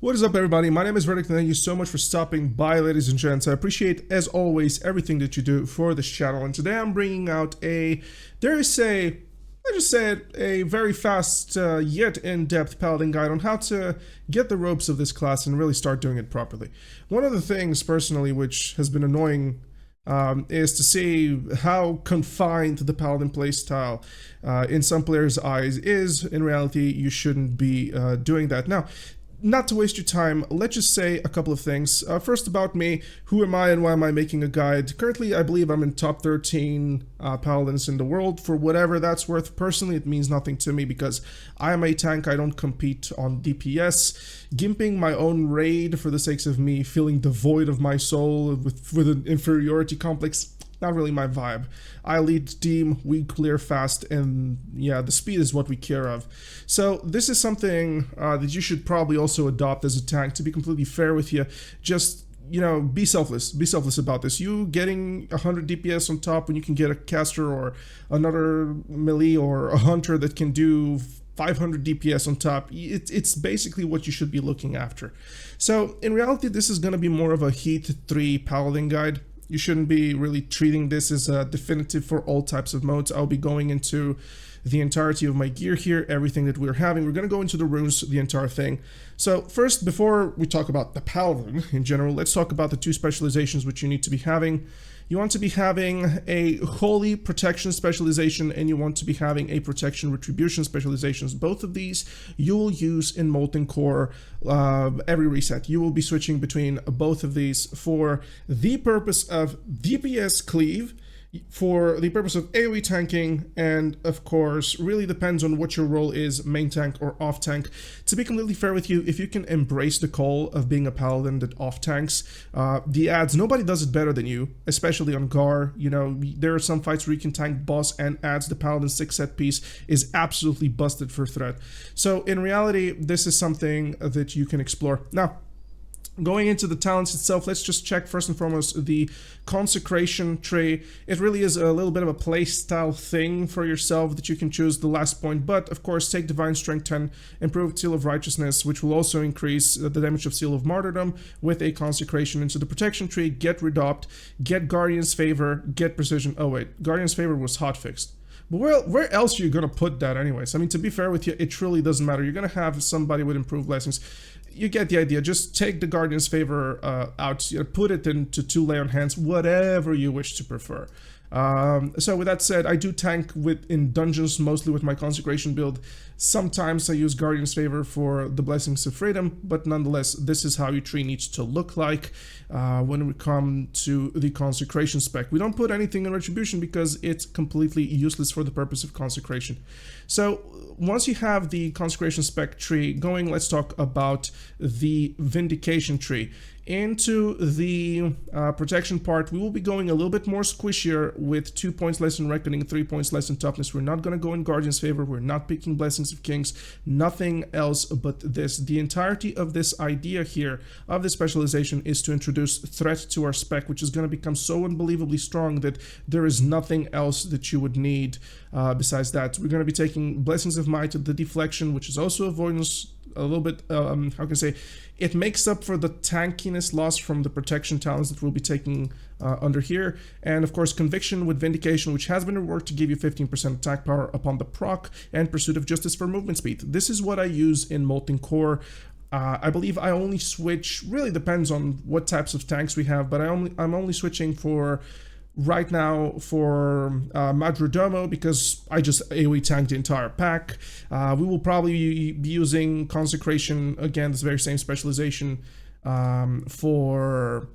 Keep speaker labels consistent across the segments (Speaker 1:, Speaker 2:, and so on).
Speaker 1: What is up, everybody? My name is Verdict, and thank you so much for stopping by, ladies and gents. I appreciate, as always, everything that you do for this channel. And today I'm bringing out a very fast yet in-depth Paladin guide on how to get the ropes of this class and really start doing it properly. One of the things, personally, which has been annoying is to see how confined the Paladin playstyle in some players' eyes is. In reality, you shouldn't be doing that. Now, not to waste your time, let's just say a couple of things. First, about me. Who am I and why am I making a guide? Currently, I believe I'm in top 13 paladins in the world. For whatever that's worth, personally, it means nothing to me because I am a tank. I don't compete on DPS. Gimping my own raid for the sakes of me feeling devoid of my soul with an inferiority complex, not really my vibe. I lead team, we clear fast, and yeah, the speed is what we care of. So this is something that you should probably also adopt as a tank. To be completely fair with you, just, you know, be selfless about this. You getting 100 DPS on top when you can get a caster or another melee or a hunter that can do 500 DPS on top, it's basically what you should be looking after. So in reality, this is going to be more of a Heat 3 Paladin guide. You shouldn't be really treating this as a definitive for all types of modes. I'll be going into the entirety of my gear here, everything that we're having. We're going to go into the runes, the entire thing. So first, before we talk about the Paladin in general, let's talk about the two specializations which you need to be having. You want to be having a Holy Protection specialization, and you want to be having a Protection Retribution specializations. Both of these you will use in Molten Core every reset. You will be switching between both of these for the purpose of DPS cleave, for the purpose of AoE tanking, and of course really depends on what your role is, main tank or off tank. To be completely fair with you, if you can embrace the call of being a paladin that off tanks the ads, nobody does it better than you, especially on Gar. You know, there are some fights where you can tank boss and ads. The paladin 6 set piece is absolutely busted for threat. So in reality, this is something that you can explore. Now, going into the talents itself, let's just check first and foremost the consecration tree. It really is a little bit of a playstyle thing for yourself that you can choose the last point, but of course take Divine Strength 10, improved Seal of Righteousness, which will also increase the damage of Seal of Martyrdom with a consecration into the protection tree, get Redopt, get Guardian's Favor, get Precision. Oh wait, Guardian's Favor was hotfixed. But where else are you going to put that anyways? I mean, to be fair with you, it truly doesn't matter. You're going to have somebody with improved blessings. You get the idea. Just take the Guardian's Favor out, put it into 2 Lay on Hands, whatever you wish to prefer. So with that said, I do tank in dungeons mostly with my consecration build. Sometimes I use Guardian's Favor for the Blessings of Freedom, but nonetheless, this is how your tree needs to look like when we come to the consecration spec. We don't put anything in Retribution because it's completely useless for the purpose of consecration. So once you have the consecration spec tree going, let's talk about the vindication tree. Into the protection part, we will be going a little bit more squishier with 2 points less in Reckoning, 3 points less in Toughness. We're not going to go in Guardian's Favor. We're not picking Blessings of Kings. Nothing else but this. The entirety of this idea here, of this specialization, is to introduce threat to our spec, which is going to become so unbelievably strong that there is nothing else that you would need besides that. We're going to be taking Blessings of Might, the Deflection, which is also avoidance, a little bit, how can I say, it makes up for the tankiness lost from the protection talents that we'll be taking under here. And of course, Conviction with Vindication, which has been reworked to give you 15% attack power upon the proc, and Pursuit of Justice for movement speed. This is what I use in Molten Core. I believe I only switch, really depends on what types of tanks we have, but I'm only switching for right now for Madridomo because I just AoE tanked the entire pack. We will probably be using Consecration, again, this very same specialization, for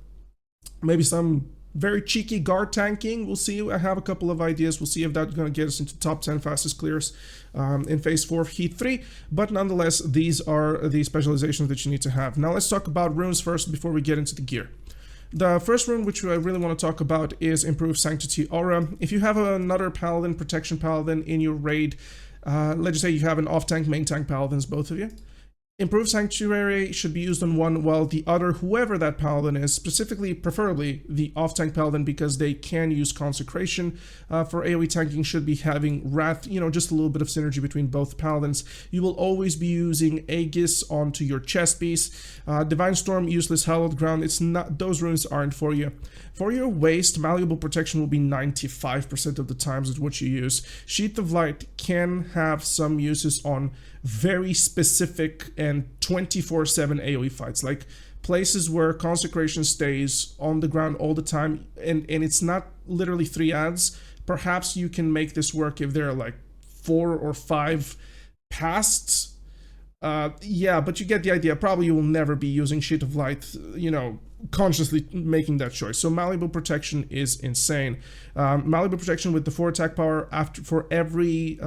Speaker 1: maybe some very cheeky guard tanking. We'll see. I have a couple of ideas. We'll see if that's going to get us into top 10 fastest clears in phase 4 of Heat 3. But nonetheless, these are the specializations that you need to have. Now let's talk about runes first before we get into the gear. The first rune which I really want to talk about is Improved Sanctity Aura. If you have another Paladin, Protection Paladin in your raid, let's just say you have an off-tank, main tank Paladins, both of you, Improved Sanctuary should be used on one, while the other, whoever that Paladin is, specifically, preferably the off-tank Paladin, because they can use Consecration for AoE tanking, should be having Wrath, just a little bit of synergy between both Paladins. You will always be using Aegis onto your chest piece. Divine Storm, useless. Hallowed Ground, it's not, those runes aren't for you. For your waist, Malleable Protection will be 95% of the times at what you use. Sheath of Light can have some uses on very specific and 24/7 AoE fights, like places where Consecration stays on the ground all the time, and it's not literally 3 ads. Perhaps you can make this work if there are like 4 or 5 past. Yeah, but you get the idea. Probably you will never be using Sheet of Light, consciously making that choice. So Malleable Protection is insane. Malleable Protection with the 4 attack power for every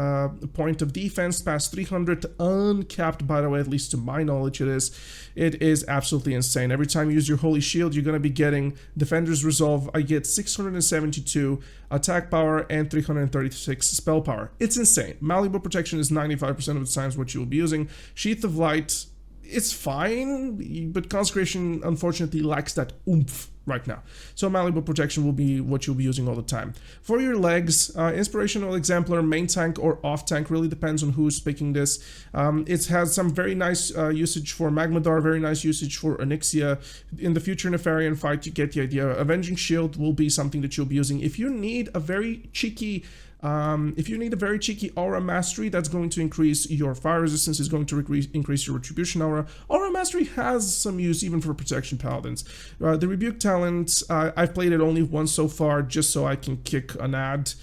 Speaker 1: point of defense past 300, uncapped, by the way, at least to my knowledge it is. It is absolutely insane. Every time you use your Holy Shield, you're going to be getting Defender's Resolve. I get 672 attack power and 336 spell power. It's insane. Malleable Protection is 95% of the times what you will be using. Sheath of Light, it's fine, but Consecration unfortunately lacks that oomph right now. So Malleable Protection will be what you'll be using all the time. For your legs, Inspirational Exemplar, main tank or off tank, really depends on who's picking this. It has some very nice usage for Magmadar, very nice usage for Onyxia. In the future Nefarian fight, you get the idea. Avenging Shield will be something that you'll be using. If you need a very cheeky aura mastery, that's going to increase your fire resistance, is going to increase your retribution aura. Aura mastery has some use even for protection paladins. The rebuke talent, I've played it only once so far, just so I can kick an ad,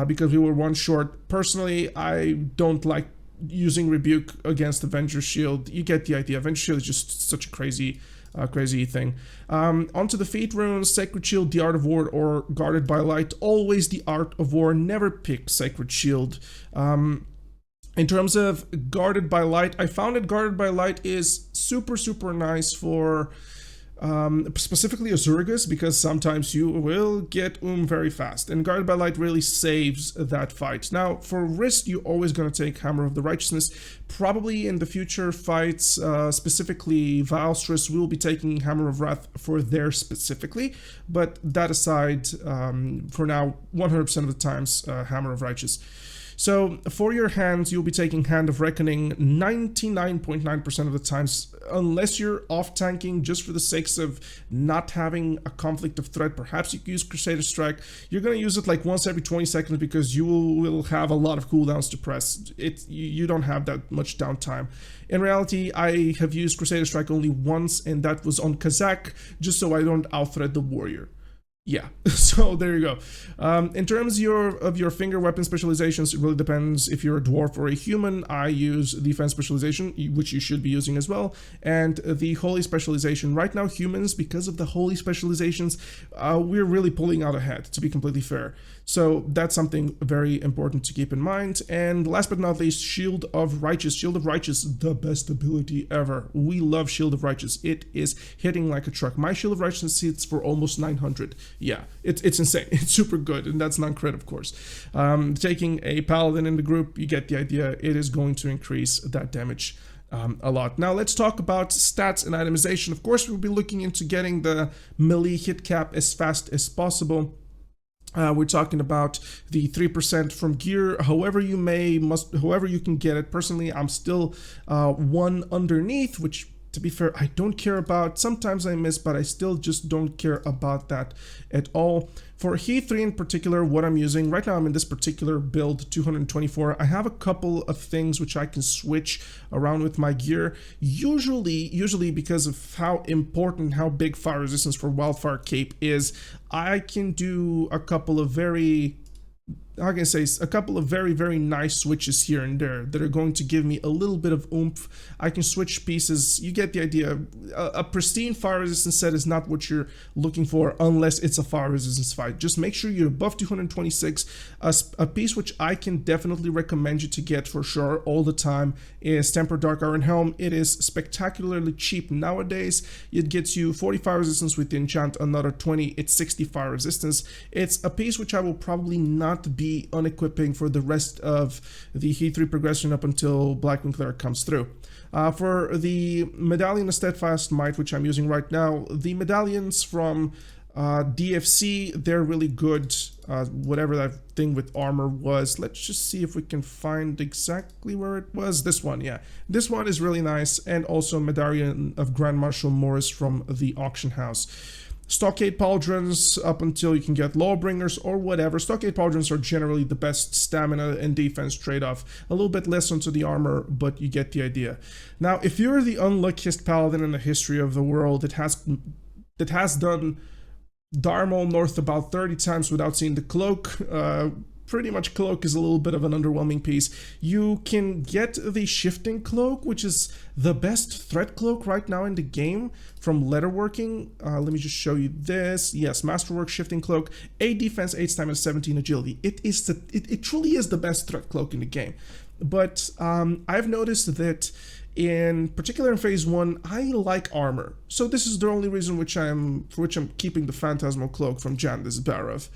Speaker 1: because we were one short. Personally, I don't like using rebuke against Avenger Shield. You get the idea. Avenger Shield is just such a crazy thing. Onto the feat runes, Sacred Shield, the Art of War, or Guarded by Light. Always the Art of War, never pick Sacred Shield. In terms of Guarded by Light, I found that Guarded by Light is super nice for specifically Azurgus, because sometimes you will get very fast, and Guarded by Light really saves that fight. Now, for wrist, you're always going to take Hammer of the Righteousness. Probably in the future fights, specifically Valstress, will be taking Hammer of Wrath for there specifically, but that aside, for now, 100% of the times, Hammer of Righteous. So for your hands, you'll be taking Hand of Reckoning 99.9% of the times, unless you're off-tanking just for the sakes of not having a conflict of threat. Perhaps you can use Crusader Strike. You're going to use it like once every 20 seconds because you will have a lot of cooldowns to press. You don't have that much downtime. In reality, I have used Crusader Strike only once, and that was on Kazakh, just so I don't out-thread the warrior. Yeah, so there you go. In terms of your finger weapon specializations, it really depends if you're a dwarf or a human. I use defense specialization, which you should be using as well, and the holy specialization. Right now, humans, because of the holy specializations, we're really pulling out ahead, to be completely fair. So that's something very important to keep in mind. And last but not least, Shield of Righteous. Shield of Righteous, the best ability ever. We love Shield of Righteous. It is hitting like a truck. My Shield of Righteous hits for almost 900. Yeah, it's insane. It's super good, and that's non-crit, of course. Taking a Paladin in the group, you get the idea. It is going to increase that damage a lot. Now let's talk about stats and itemization. Of course, we'll be looking into getting the melee hit cap as fast as possible. We're talking about the 3% from gear, however you can get it. Personally, I'm still one underneath, which, to be fair, I don't care about. Sometimes I miss, but I still just don't care about that at all. For Heat 3 in particular, what I'm using, right now I'm in this particular build, 224. I have a couple of things which I can switch around with my gear. Usually because of how important, how big fire resistance for Wildfire Cape is, I can do a couple of very very nice switches here and there that are going to give me a little bit of oomph. I can switch pieces. You get the idea. A pristine fire resistance set is not what you're looking for unless it's a fire resistance fight. Just make sure you're above 226. A piece which I can definitely recommend you to get for sure all the time is Tempered Dark Iron Helm. It is spectacularly cheap nowadays. It gets you 40 fire resistance with the enchant, another 20. It's 60 fire resistance. It's a piece which I will probably not be unequipping for the rest of the Heat 3 progression up until Blackwing Cleric comes through. For the Medallion of Steadfast Might, which I'm using right now, the medallions from DFC, they're really good. Whatever that thing with armor was, let's just see if we can find exactly where it was. This one, yeah, this one is really nice. And also Medallion of Grand Marshal Morris from the auction house. Stockade Pauldrons up until you can get Lawbringers or whatever. Stockade Pauldrons are generally the best stamina and defense trade-off. A little bit less onto the armor, but you get the idea. Now, if you're the unluckiest paladin in the history of the world that has done Darmol North about 30 times without seeing the cloak, pretty much cloak is a little bit of an underwhelming piece. You can get the shifting cloak, which is the best threat cloak right now in the game from leatherworking. Let me just show you this. Yes, masterwork shifting cloak, 8 defense, 8 stamina, 17 agility. It truly is the best threat cloak in the game. But I've noticed that in particular in phase 1, I like armor. So this is the only reason for which I'm keeping the Phantasmal Cloak from Jandis Barav.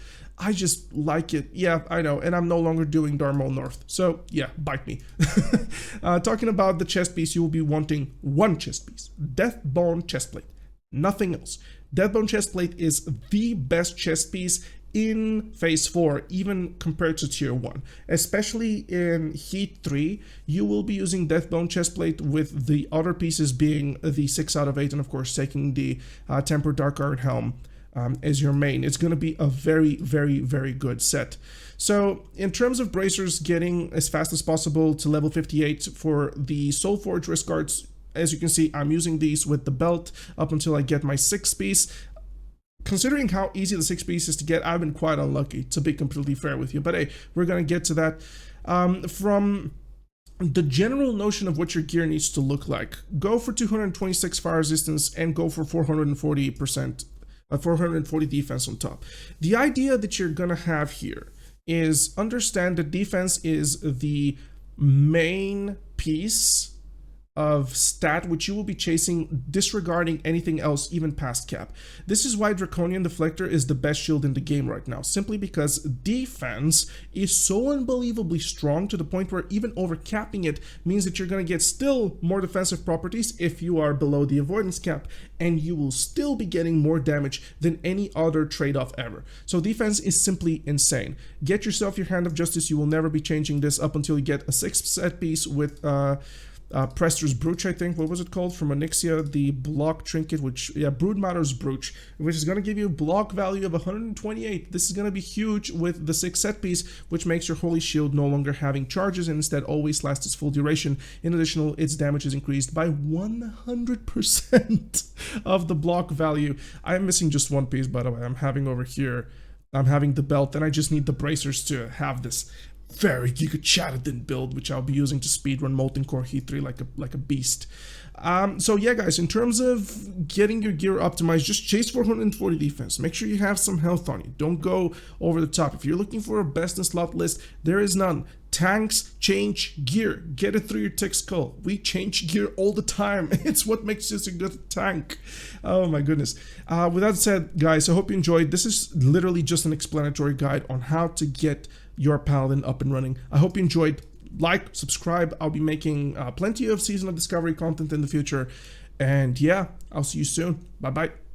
Speaker 1: I just like it. Yeah, I know, and I'm no longer doing Darmol North. So yeah, bite me. Talking about the chest piece, you will be wanting one chest piece. Deathbone chestplate. Nothing else. Deathbone chestplate is the best chest piece in phase 4, even compared to tier 1. Especially in heat 3, you will be using Deathbone chestplate, with the other pieces being the 6 out of 8, and of course taking the Tempered Dark Iron Helm as your main. It's going to be a very, very, very good set. So in terms of bracers, getting as fast as possible to level 58 for the Soulforge wrist guards, as you can see, I'm using these with the belt up until I get my 6th piece. Considering how easy the 6 piece is to get, I've been quite unlucky, to be completely fair with you. But hey, we're going to get to that. From the general notion of what your gear needs to look like, go for 226 fire resistance and go for 440%, 440 defense on top. The idea that you're going to have here is understand that defense is the main piece of stat which you will be chasing, disregarding anything else even past cap. This is why Draconian Deflector is the best shield in the game right now, simply because defense is so unbelievably strong to the point where even overcapping it means that you're going to get still more defensive properties if you are below the avoidance cap, and you will still be getting more damage than any other trade-off ever. So defense is simply insane. Get yourself your Hand of Justice. You will never be changing this up until you get a 6th set piece with Prester's Brooch, I think. What was it called? From Onyxia, the block trinket, which, yeah, Broodmatter's Brooch, which is going to give you a block value of 128. This is going to be huge with the 6th set piece, which makes your Holy Shield no longer having charges and instead always lasts its full duration. In addition, its damage is increased by 100% of the block value. I'm missing just one piece, by the way. I'm having over here, I'm having the belt, and I just need the bracers to have this very Giga Chattadin build, which I'll be using to speedrun Molten Core Heat 3 like a beast. So yeah, guys, in terms of getting your gear optimized, just chase 440 defense. Make sure you have some health on you. Don't go over the top. If you're looking for a best in slot list, there is none. Tanks change gear. Get it through your tick skull. We change gear all the time. It's what makes us a good tank. Oh my goodness. With that said, guys, I hope you enjoyed. This is literally just an explanatory guide on how to get your Paladin up and running. I hope you enjoyed. Like, subscribe. I'll be making plenty of Season of Discovery content in the future. And yeah, I'll see you soon. Bye-bye.